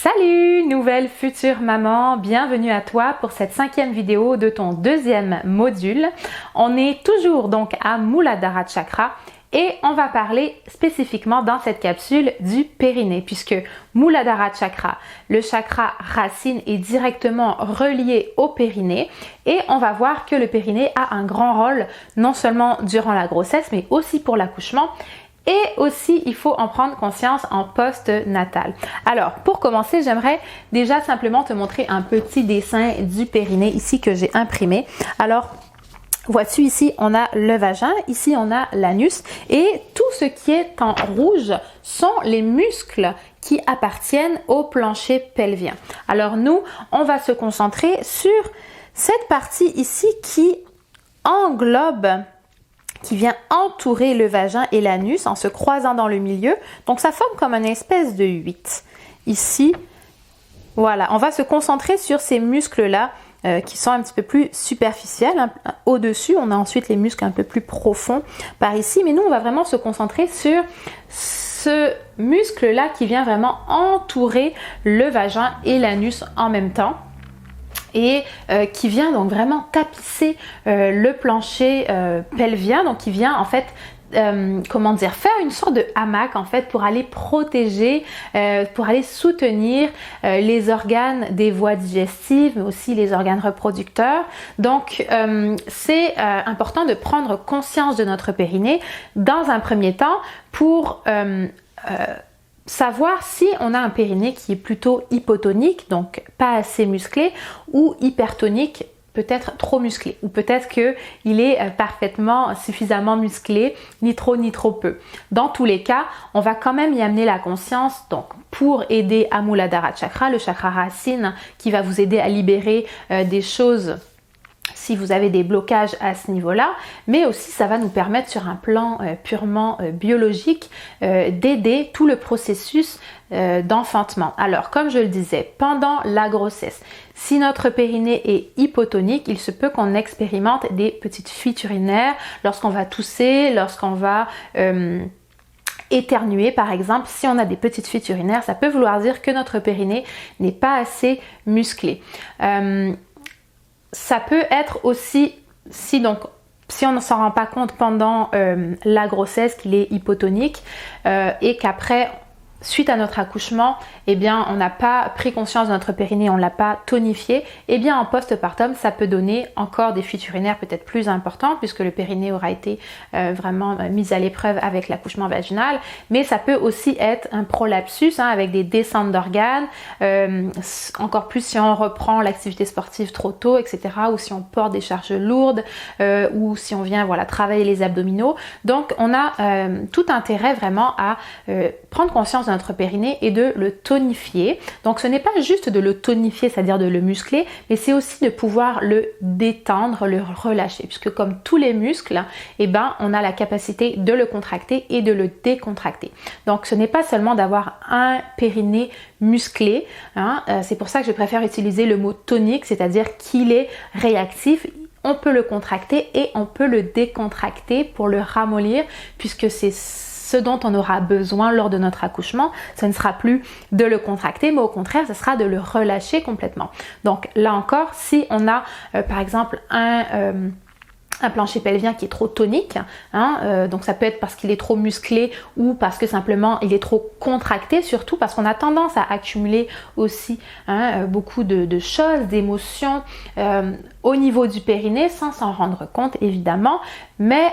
Salut, nouvelle future maman, bienvenue à toi pour cette 5e vidéo de ton 2e module. On est toujours donc à Muladhara Chakra et on va parler spécifiquement dans cette capsule du périnée puisque Muladhara Chakra, le chakra racine, est directement relié au périnée et on va voir que le périnée a un grand rôle non seulement durant la grossesse mais aussi pour l'accouchement. Et aussi, il faut en prendre conscience en post-natal. Alors, pour commencer, j'aimerais déjà simplement te montrer un petit dessin du périnée ici que j'ai imprimé. Alors, vois-tu ici, on a le vagin, ici on a l'anus et tout ce qui est en rouge sont les muscles qui appartiennent au plancher pelvien. Alors nous, on va se concentrer sur cette partie ici qui englobe, qui vient entourer le vagin et l'anus en se croisant dans le milieu. Donc ça forme comme une espèce de 8. Ici, voilà, on va se concentrer sur ces muscles-là qui sont un petit peu plus superficiels. Au-dessus, on a ensuite les muscles un peu plus profonds par ici. Mais nous, on va vraiment se concentrer sur ce muscle-là qui vient vraiment entourer le vagin et l'anus en même temps. Et qui vient donc vraiment tapisser le plancher pelvien, donc qui vient en fait comment dire, faire une sorte de hamac en fait pour aller protéger, pour aller soutenir les organes des voies digestives mais aussi les organes reproducteurs. Donc c'est important de prendre conscience de notre périnée dans un premier temps pour savoir si on a un périnée qui est plutôt hypotonique, donc pas assez musclé, ou hypertonique, peut-être trop musclé, ou peut-être qu'il est parfaitement suffisamment musclé, ni trop peu. Dans tous les cas, on va quand même y amener la conscience, donc pour aider à Muladhara Chakra, le chakra racine qui va vous aider à libérer des choses si vous avez des blocages à ce niveau-là, mais aussi ça va nous permettre sur un plan purement biologique d'aider tout le processus d'enfantement. Alors, comme je le disais, pendant la grossesse, si notre périnée est hypotonique, il se peut qu'on expérimente des petites fuites urinaires lorsqu'on va tousser, lorsqu'on va éternuer par exemple. Si on a des petites fuites urinaires, ça peut vouloir dire que notre périnée n'est pas assez musclé. Ça peut être aussi, si on ne s'en rend pas compte pendant la grossesse qu'il est hypotonique et qu'après, suite à notre accouchement, eh bien, on n'a pas pris conscience de notre périnée, on ne l'a pas tonifié, eh bien, en postpartum, ça peut donner encore des fuites urinaires peut-être plus importantes puisque le périnée aura été vraiment mis à l'épreuve avec l'accouchement vaginal, mais ça peut aussi être un prolapsus avec des descentes d'organes, encore plus si on reprend l'activité sportive trop tôt, etc., ou si on porte des charges lourdes, ou si on vient travailler les abdominaux. Donc, on a tout intérêt vraiment à prendre conscience de notre périnée et de le tonifier. Donc ce n'est pas juste de le tonifier, c'est-à-dire de le muscler, mais c'est aussi de pouvoir le détendre, le relâcher, puisque comme tous les muscles, eh ben, on a la capacité de le contracter et de le décontracter. Donc ce n'est pas seulement d'avoir un périnée musclé, c'est pour ça que je préfère utiliser le mot tonique, c'est-à-dire qu'il est réactif. On peut le contracter et on peut le décontracter pour le ramollir, puisque c'est ce dont on aura besoin lors de notre accouchement. Ce ne sera plus de le contracter, mais au contraire, ce sera de le relâcher complètement. Donc là encore, si on a par exemple un plancher pelvien qui est trop tonique, donc ça peut être parce qu'il est trop musclé ou parce que simplement il est trop contracté, surtout parce qu'on a tendance à accumuler aussi beaucoup de choses, d'émotions au niveau du périnée sans s'en rendre compte évidemment, mais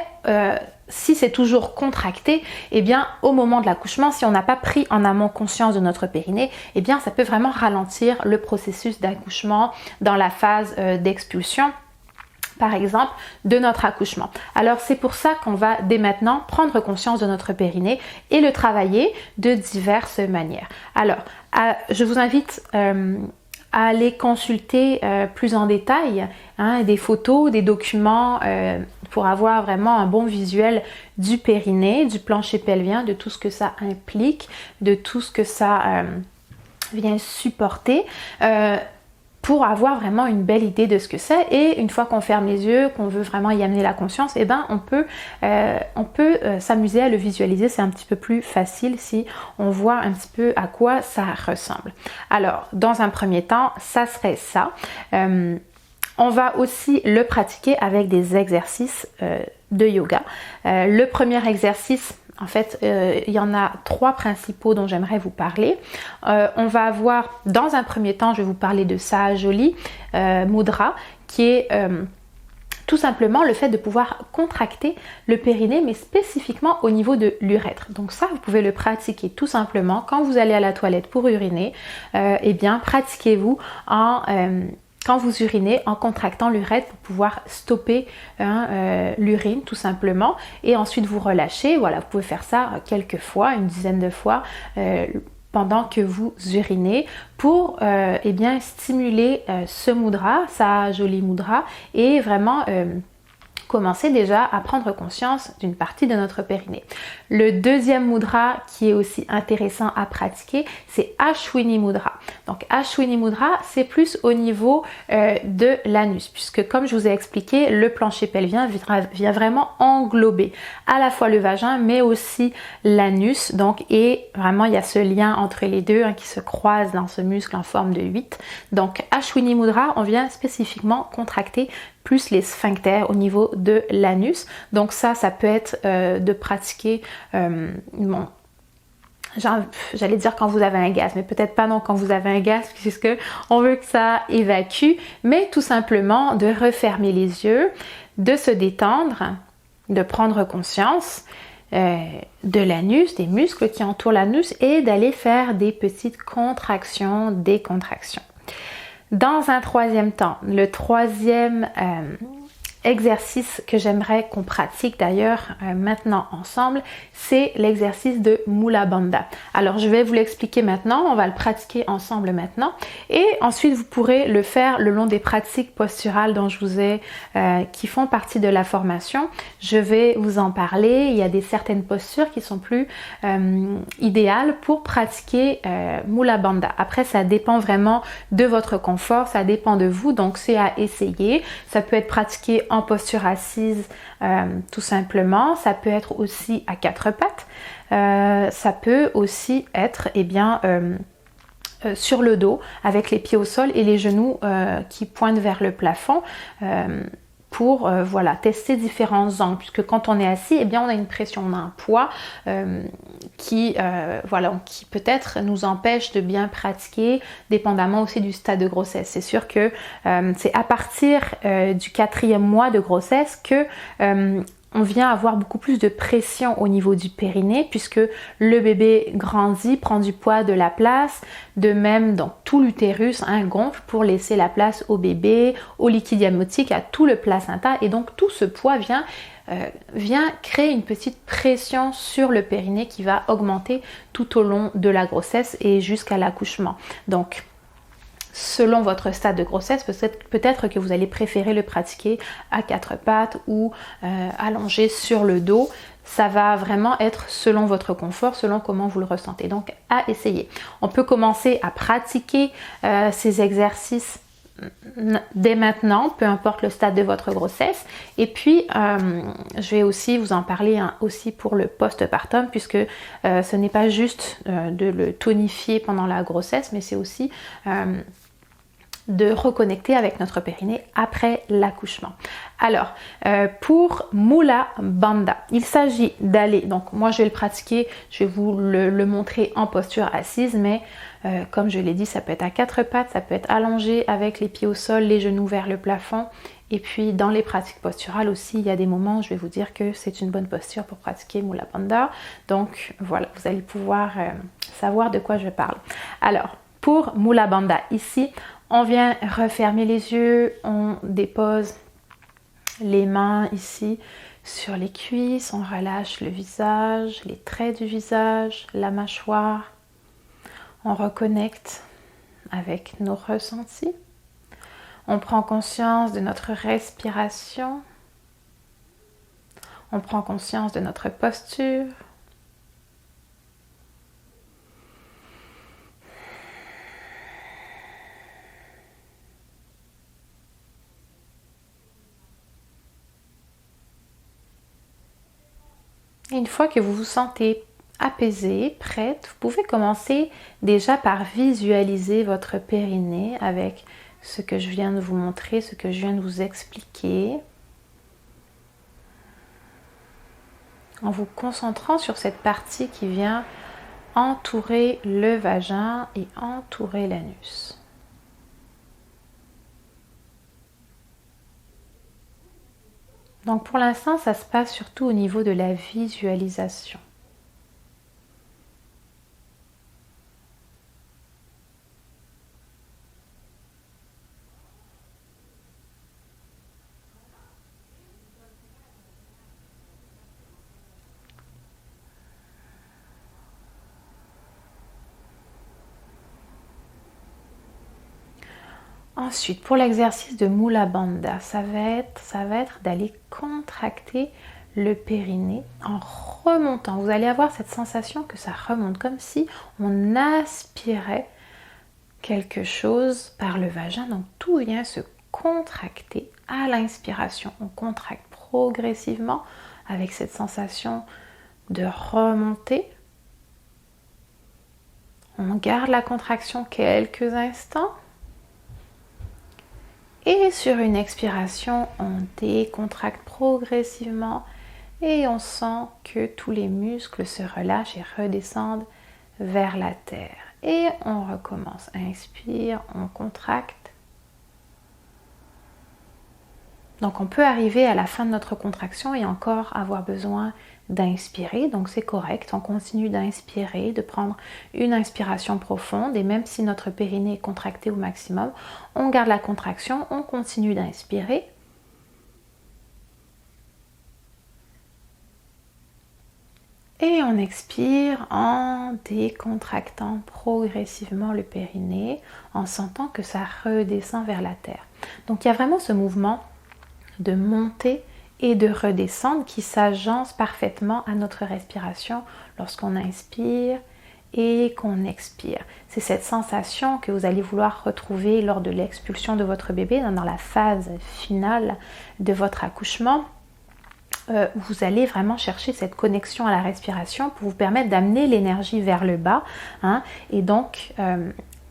si c'est toujours contracté, eh bien au moment de l'accouchement, si on n'a pas pris en amont conscience de notre périnée, eh bien ça peut vraiment ralentir le processus d'accouchement dans la phase d'expulsion, par exemple, de notre accouchement. Alors c'est pour ça qu'on va dès maintenant prendre conscience de notre périnée et le travailler de diverses manières. Alors, je vous invite à aller consulter plus en détail des photos, des documents pour avoir vraiment un bon visuel du périnée, du plancher pelvien, de tout ce que ça implique, de tout ce que ça vient supporter. pour avoir vraiment une belle idée de ce que c'est. Et une fois qu'on ferme les yeux, qu'on veut vraiment y amener la conscience, et ben on peut s'amuser à le visualiser. C'est un petit peu plus facile si on voit un petit peu à quoi ça ressemble. Alors, dans un premier temps, ça serait ça. On va aussi le pratiquer avec des exercices de yoga. Le premier exercice, en fait, il y en a 3 principaux dont j'aimerais vous parler. On va avoir, dans un premier temps, je vais vous parler de Sahajoli Mudra, qui est tout simplement le fait de pouvoir contracter le périnée, mais spécifiquement au niveau de l'urètre. Donc ça, vous pouvez le pratiquer tout simplement quand vous allez à la toilette pour uriner. Eh bien, pratiquez-vous quand vous urinez en contractant l'urètre pour pouvoir stopper l'urine tout simplement, et ensuite vous relâchez. Voilà, vous pouvez faire ça quelques fois, une dizaine de fois pendant que vous urinez pour eh bien stimuler ce mudra, Sahajoli Mudra, et vraiment commencer déjà à prendre conscience d'une partie de notre périnée. Le deuxième mudra qui est aussi intéressant à pratiquer, c'est Ashwini Mudra. Donc Ashwini Mudra, c'est plus au niveau de l'anus, puisque comme je vous ai expliqué, le plancher pelvien vient vraiment englober à la fois le vagin, mais aussi l'anus. Donc, et vraiment, il y a ce lien entre les deux qui se croise dans ce muscle en forme de 8. Donc Ashwini Mudra, on vient spécifiquement contracter plus les sphincters au niveau de l'anus. Donc ça peut être de pratiquer, bon, j'allais dire quand vous avez un gaz, mais peut-être pas non quand vous avez un gaz, puisque on veut que ça évacue, mais tout simplement de refermer les yeux, de se détendre, de prendre conscience de l'anus, des muscles qui entourent l'anus, et d'aller faire des petites contractions, décontractions. Dans un troisième temps, le troisième exercice que j'aimerais qu'on pratique d'ailleurs maintenant ensemble, c'est l'exercice de Mula Bandha. Alors je vais vous l'expliquer maintenant, on va le pratiquer ensemble maintenant, et ensuite vous pourrez le faire le long des pratiques posturales dont je vous ai qui font partie de la formation. Je vais vous en parler. Il y a certaines postures qui sont plus idéales pour pratiquer Mula Bandha. Après, ça dépend vraiment de votre confort, ça dépend de vous, donc c'est à essayer. Ça peut être pratiqué en posture assise tout simplement, ça peut être aussi à 4 pattes, ça peut aussi être sur le dos avec les pieds au sol et les genoux qui pointent vers le plafond pour voilà, tester différents angles, puisque quand on est assis, eh bien on a une pression, on a un poids qui peut-être nous empêche de bien pratiquer, dépendamment aussi du stade de grossesse. C'est sûr que c'est à partir du 4e mois de grossesse que on vient avoir beaucoup plus de pression au niveau du périnée, puisque le bébé grandit, prend du poids, de la place, de même donc tout l'utérus gonfle pour laisser la place au bébé, au liquide amniotique, à tout le placenta, et donc tout ce poids vient créer une petite pression sur le périnée qui va augmenter tout au long de la grossesse et jusqu'à l'accouchement. Donc selon votre stade de grossesse, peut-être que vous allez préférer le pratiquer à 4 pattes ou allongé sur le dos. Ça va vraiment être selon votre confort, selon comment vous le ressentez. Donc à essayer. On peut commencer à pratiquer ces exercices dès maintenant, peu importe le stade de votre grossesse. Et puis je vais aussi vous en parler aussi pour le postpartum, puisque ce n'est pas juste de le tonifier pendant la grossesse, mais c'est aussi de reconnecter avec notre périnée après l'accouchement. Alors, pour Mula Bandha, il s'agit d'aller, donc moi je vais le pratiquer, je vais vous le montrer en posture assise, mais comme je l'ai dit, ça peut être à 4 pattes, ça peut être allongé avec les pieds au sol, les genoux vers le plafond. Et puis dans les pratiques posturales aussi, il y a des moments où je vais vous dire que c'est une bonne posture pour pratiquer Mula Bandha. Donc voilà, vous allez pouvoir savoir de quoi je parle. Alors, pour Mula Bandha, ici, on vient refermer les yeux, on dépose les mains ici sur les cuisses, on relâche le visage, les traits du visage, la mâchoire. On reconnecte avec nos ressentis. On prend conscience de notre respiration. On prend conscience de notre posture. Et une fois que vous vous sentez apaisée, prête, vous pouvez commencer déjà par visualiser votre périnée avec ce que je viens de vous montrer, ce que je viens de vous expliquer. En vous concentrant sur cette partie qui vient entourer le vagin et entourer l'anus. Donc pour l'instant, ça se passe surtout au niveau de la visualisation. Ensuite, pour l'exercice de Mula Bandha, ça va être d'aller contracter le périnée en remontant. Vous allez avoir cette sensation que ça remonte, comme si on aspirait quelque chose par le vagin. Donc tout vient se contracter à l'inspiration. On contracte progressivement avec cette sensation de remonter. On garde la contraction quelques instants. Et sur une expiration, on décontracte progressivement et on sent que tous les muscles se relâchent et redescendent vers la terre. Et on recommence. Inspire, on contracte. Donc on peut arriver à la fin de notre contraction et encore avoir besoin d'inspirer, donc c'est correct, on continue d'inspirer, de prendre une inspiration profonde et même si notre périnée est contracté au maximum, on garde la contraction, on continue d'inspirer. Et on expire en décontractant progressivement le périnée, en sentant que ça redescend vers la terre. Donc il y a vraiment ce mouvement de monter et de redescendre qui s'agence parfaitement à notre respiration lorsqu'on inspire et qu'on expire. C'est cette sensation que vous allez vouloir retrouver lors de l'expulsion de votre bébé, dans la phase finale de votre accouchement, où vous allez vraiment chercher cette connexion à la respiration pour vous permettre d'amener l'énergie vers le bas. Et donc,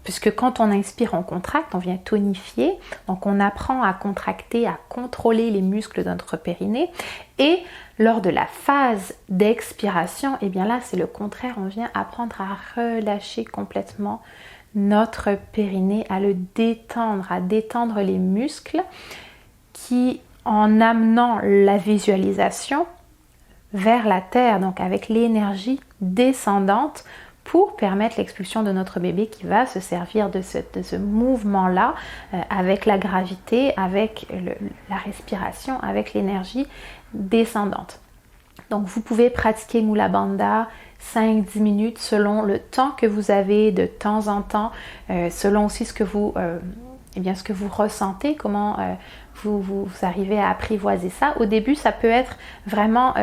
puisque quand on inspire, on contracte, on vient tonifier. Donc on apprend à contracter, à contrôler les muscles de notre périnée. Et lors de la phase d'expiration, et bien là c'est le contraire, on vient apprendre à relâcher complètement notre périnée, à le détendre, à détendre les muscles qui, en amenant la visualisation vers la terre, donc avec l'énergie descendante, pour permettre l'expulsion de notre bébé qui va se servir de ce mouvement-là avec la gravité, avec la respiration, avec l'énergie descendante. Donc vous pouvez pratiquer Mula Bandha 5-10 minutes selon le temps que vous avez de temps en temps, selon aussi ce que vous ressentez, comment vous arrivez à apprivoiser ça. Au début, ça peut être vraiment,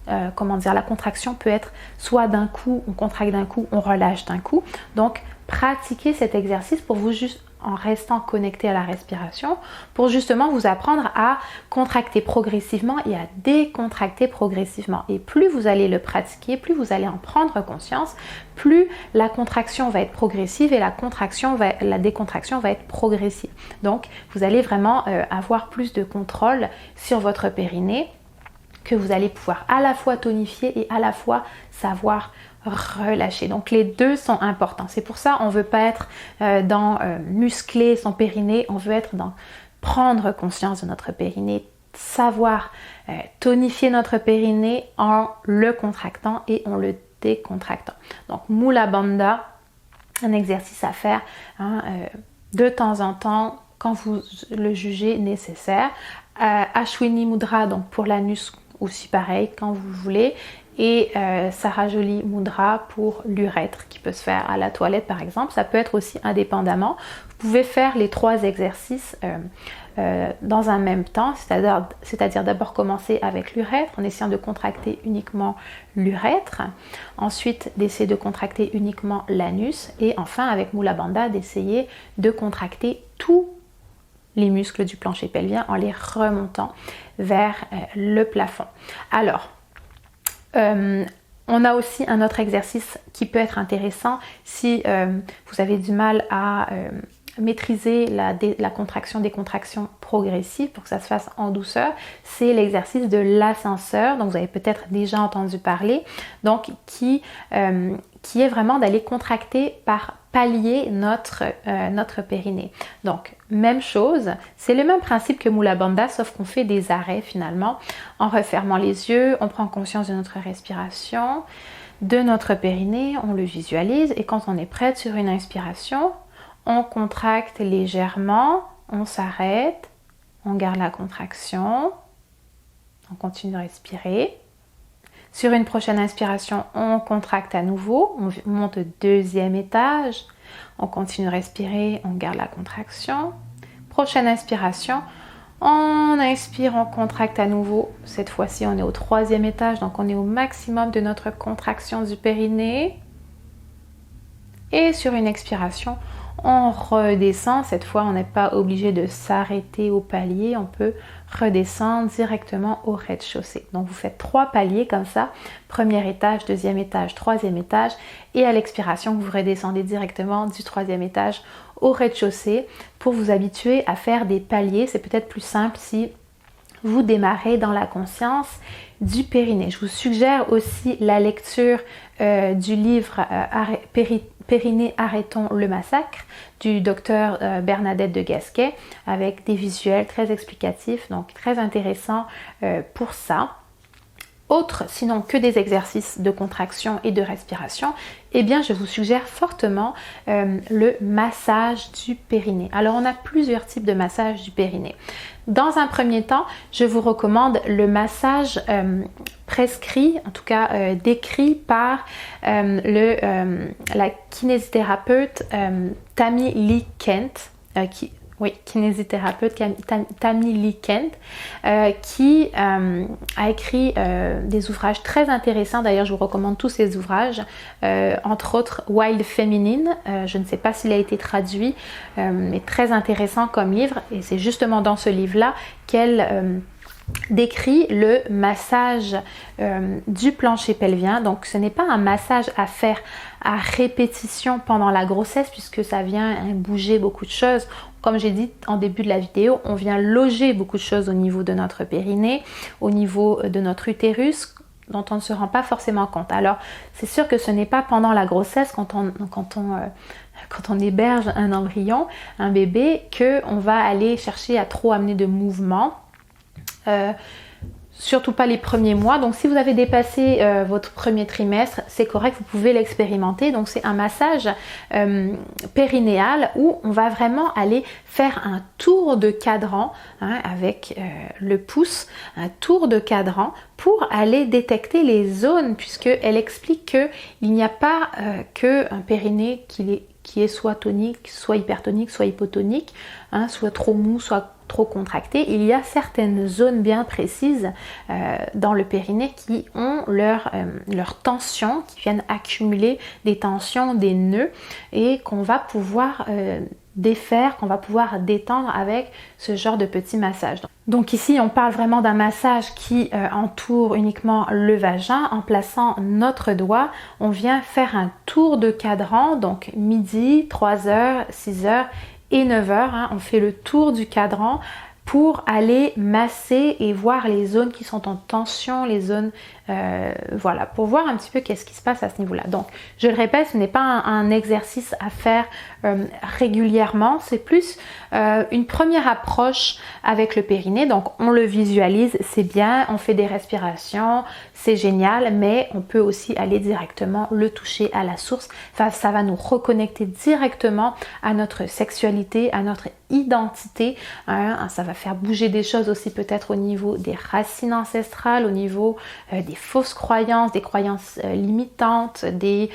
la contraction peut être soit d'un coup, on contracte d'un coup, on relâche d'un coup. Donc, pratiquez cet exercice pour vous juste en restant connecté à la respiration, pour justement vous apprendre à contracter progressivement et à décontracter progressivement. Et plus vous allez le pratiquer, plus vous allez en prendre conscience, plus la contraction va être progressive et la décontraction va être progressive. Donc vous allez vraiment avoir plus de contrôle sur votre périnée, que vous allez pouvoir à la fois tonifier et à la fois savoir relâcher. Donc les deux sont importants. C'est pour ça on ne veut pas être dans muscler son périnée, on veut être dans prendre conscience de notre périnée, savoir tonifier notre périnée en le contractant et en le décontractant. Donc Mula Bandha, un exercice à faire de temps en temps quand vous le jugez nécessaire. Ashwini Mudra, donc pour l'anus aussi pareil quand vous voulez, et Sarajoli Mudra pour l'urètre qui peut se faire à la toilette par exemple. Ça peut être aussi indépendamment. Vous pouvez faire les 3 exercices dans un même temps, c'est-à-dire d'abord commencer avec l'urètre en essayant de contracter uniquement l'urètre, ensuite d'essayer de contracter uniquement l'anus et enfin avec Mula Bandha d'essayer de contracter tous les muscles du plancher pelvien en les remontant vers le plafond. Alors, On a aussi un autre exercice qui peut être intéressant si vous avez du mal à maîtriser la contraction des contractions progressives pour que ça se fasse en douceur. C'est l'exercice de l'ascenseur, dont vous avez peut-être déjà entendu parler, donc qui est vraiment d'aller contracter par palier notre périnée. Donc, même chose, c'est le même principe que Mula Bandha, sauf qu'on fait des arrêts finalement. En refermant les yeux, on prend conscience de notre respiration, de notre périnée, on le visualise et quand on est prête sur une inspiration, on contracte légèrement, on s'arrête, on garde la contraction, on continue de respirer. Sur une prochaine inspiration, on contracte à nouveau, on monte au deuxième étage, on continue de respirer, on garde la contraction. Prochaine inspiration, on inspire, on contracte à nouveau. Cette fois-ci, on est au troisième étage, donc on est au maximum de notre contraction du périnée. Et sur une expiration, on redescend. Cette fois, on n'est pas obligé de s'arrêter au palier, on peut redescendre directement au rez-de-chaussée. Donc vous faites 3 paliers comme ça, premier étage, deuxième étage, troisième étage, et à l'expiration, vous redescendez directement du troisième étage au rez-de-chaussée pour vous habituer à faire des paliers. C'est peut-être plus simple si vous démarrez dans la conscience du périnée. Je vous suggère aussi la lecture du livre Périnée, arrêtons le massacre du docteur Bernadette de Gasquet avec des visuels très explicatifs, donc très intéressant pour ça. Autre, sinon que des exercices de contraction et de respiration, eh bien je vous suggère fortement le massage du périnée. Alors on a plusieurs types de massage du périnée. Dans un premier temps, je vous recommande le massage prescrit, en tout cas décrit par la kinésithérapeute Tammy Lee Kent, kinésithérapeute Tammy Lee Kent, qui a écrit des ouvrages très intéressants. D'ailleurs, je vous recommande tous ces ouvrages, entre autres Wild Feminine. Je ne sais pas s'il a été traduit, mais très intéressant comme livre. Et c'est justement dans ce livre-là qu'elle décrit le massage du plancher pelvien. Donc ce n'est pas un massage à faire à répétition pendant la grossesse puisque ça vient bouger beaucoup de choses. Comme j'ai dit en début de la vidéo, on vient loger beaucoup de choses au niveau de notre périnée, au niveau de notre utérus, dont on ne se rend pas forcément compte. Alors c'est sûr que ce n'est pas pendant la grossesse quand on héberge un embryon, un bébé, qu'on va aller chercher à trop amener de mouvements. Surtout pas les premiers mois. Donc si vous avez dépassé votre premier trimestre, c'est correct, vous pouvez l'expérimenter. Donc c'est un massage périnéal où on va vraiment aller faire un tour de cadran avec le pouce, un tour de cadran pour aller détecter les zones, puisqu'elle explique qu'il n'y a pas qu'un périnée qui est soit tonique, soit hypertonique, soit hypotonique, soit trop mou, soit trop contracté. Il y a certaines zones bien précises dans le périnée qui ont leur tension, qui viennent accumuler des tensions, des nœuds, et qu'on va pouvoir défaire, qu'on va pouvoir détendre avec ce genre de petit massage. Donc ici, on parle vraiment d'un massage qui entoure uniquement le vagin. En plaçant notre doigt, on vient faire un tour de cadran, donc midi, 3h, 6h et 9h, on fait le tour du cadran pour aller masser et voir les zones qui sont en tension, les zones, voilà, pour voir un petit peu qu'est-ce qui se passe à ce niveau-là. Donc, je le répète, ce n'est pas un exercice à faire régulièrement, c'est plus une première approche avec le périnée. Donc, on le visualise, c'est bien, on fait des respirations, c'est génial, mais on peut aussi aller directement le toucher à la source. Enfin, ça va nous reconnecter directement à notre sexualité, à notre identité. Ça va faire bouger des choses aussi peut-être au niveau des racines ancestrales, au niveau des fausses croyances, des croyances limitantes, du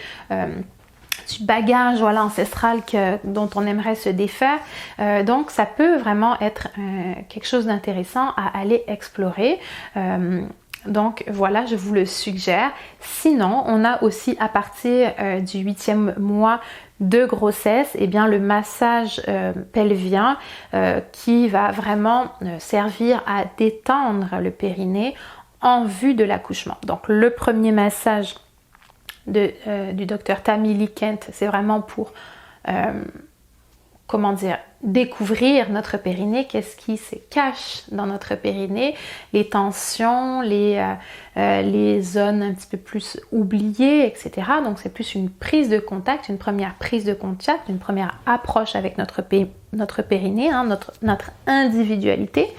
bagage ancestral dont on aimerait se défaire. Donc ça peut vraiment être quelque chose d'intéressant à aller explorer. Donc voilà, je vous le suggère. Sinon, on a aussi à partir du 8e mois de grossesse, le massage pelvien qui va vraiment servir à détendre le périnée en vue de l'accouchement. Donc le premier massage du docteur Tammy Lee Kent, c'est vraiment pour découvrir notre périnée, qu'est-ce qui se cache dans notre périnée, les tensions, les zones un petit peu plus oubliées, etc. Donc c'est plus une prise de contact, une première prise de contact, une première approche avec notre périnée, hein, notre individualité.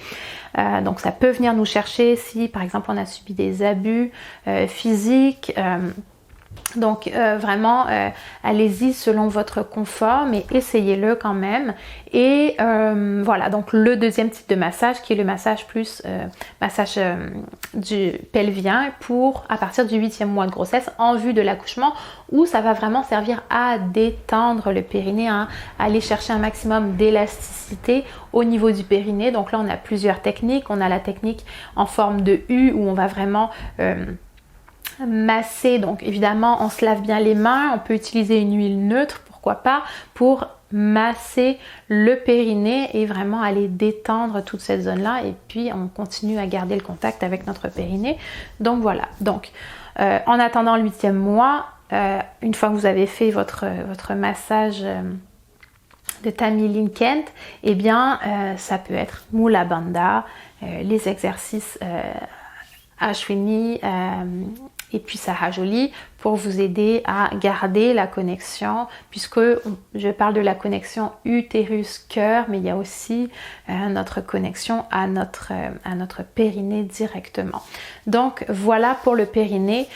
Donc ça peut venir nous chercher si par exemple on a subi des abus physiques. Donc vraiment, allez-y selon votre confort, mais essayez-le quand même. Et voilà, donc le deuxième type de massage qui est le massage plus massage du pelvien à partir du 8e mois de grossesse en vue de l'accouchement, où ça va vraiment servir à détendre le périnée, hein, aller chercher un maximum d'élasticité au niveau du périnée. Donc là on a plusieurs techniques. On a la technique en forme de U où on va vraiment masser, donc évidemment on se lave bien les mains, on peut utiliser une huile neutre, pourquoi pas, pour masser le périnée et vraiment aller détendre toute cette zone là, et puis on continue à garder le contact avec notre périnée. Donc voilà, donc en attendant le 8e mois, une fois que vous avez fait votre massage de Tammy Lee Kent, eh bien ça peut être Mula Bandha, les exercices Ashwini et puis Sahajoli pour vous aider à garder la connexion, puisque je parle de la connexion utérus-cœur, mais il y a aussi notre connexion à notre périnée directement. Donc voilà pour le périnée.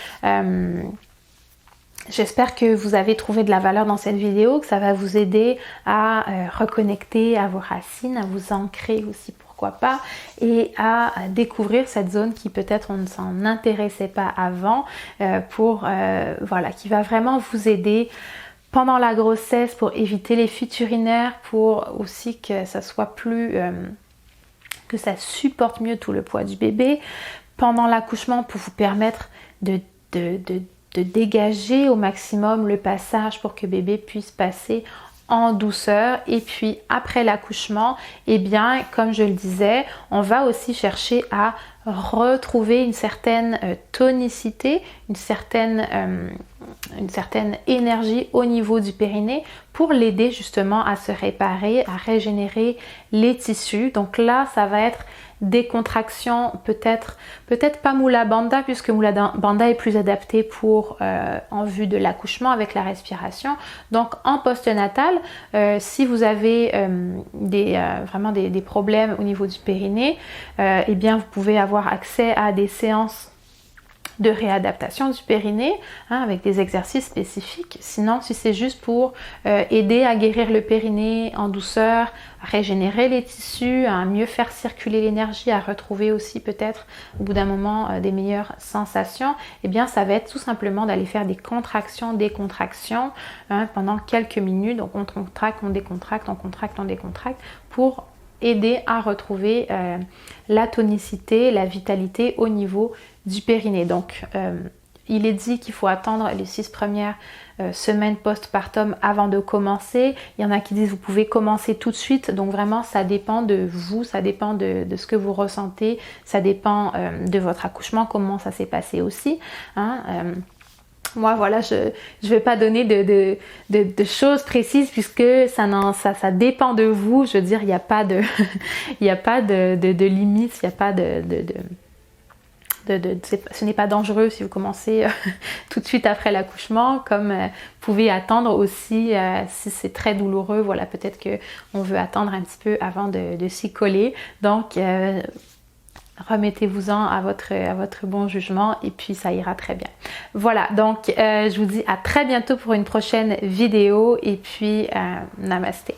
J'espère que vous avez trouvé de la valeur dans cette vidéo, que ça va vous aider à reconnecter à vos racines, à vous ancrer aussi, pourquoi pas, et à découvrir cette zone qui peut-être on ne s'en intéressait pas avant, voilà, qui va vraiment vous aider pendant la grossesse pour éviter les fuites urinaires, pour aussi que ça soit plus, que ça supporte mieux tout le poids du bébé, pendant l'accouchement pour vous permettre de dégager au maximum le passage pour que bébé puisse passer en douceur. Et puis après l'accouchement, eh bien comme je le disais, on va aussi chercher à retrouver une certaine tonicité, une certaine énergie au niveau du périnée pour l'aider justement à se réparer, à régénérer les tissus. Donc là, ça va être des contractions, peut-être pas Mula Bandha, puisque Mula Bandha est plus adapté pour en vue de l'accouchement avec la respiration. Donc en postnatal, si vous avez vraiment des problèmes au niveau du périnée, eh bien vous pouvez avoir accès à des séances de réadaptation du périnée, hein, avec des exercices spécifiques. Sinon, si c'est juste pour aider à guérir le périnée en douceur, à régénérer les tissus, à mieux faire circuler l'énergie, à retrouver aussi peut-être au bout d'un moment des meilleures sensations, eh bien ça va être tout simplement d'aller faire des contractions, décontractions, hein, pendant quelques minutes. Donc on contracte, on décontracte, on contracte, on décontracte, pour aider à retrouver la tonicité, la vitalité au niveau du périnée. Donc il est dit qu'il faut attendre les 6 premières semaines postpartum avant de commencer. Il y en a qui disent vous pouvez commencer tout de suite. Donc vraiment ça dépend de vous, ça dépend de ce que vous ressentez, ça dépend de votre accouchement, comment ça s'est passé aussi, hein. Moi voilà, je vais pas donner de choses précises puisque ça dépend de vous. Je veux dire, il n'y a pas de il n'y a pas de limite, il n'y a pas ce n'est pas dangereux si vous commencez tout de suite après l'accouchement, comme vous pouvez attendre aussi si c'est très douloureux. Voilà, peut-être que on veut attendre un petit peu avant de s'y coller. Donc remettez-vous-en à votre bon jugement et puis ça ira très bien. Voilà, donc je vous dis à très bientôt pour une prochaine vidéo et puis namasté.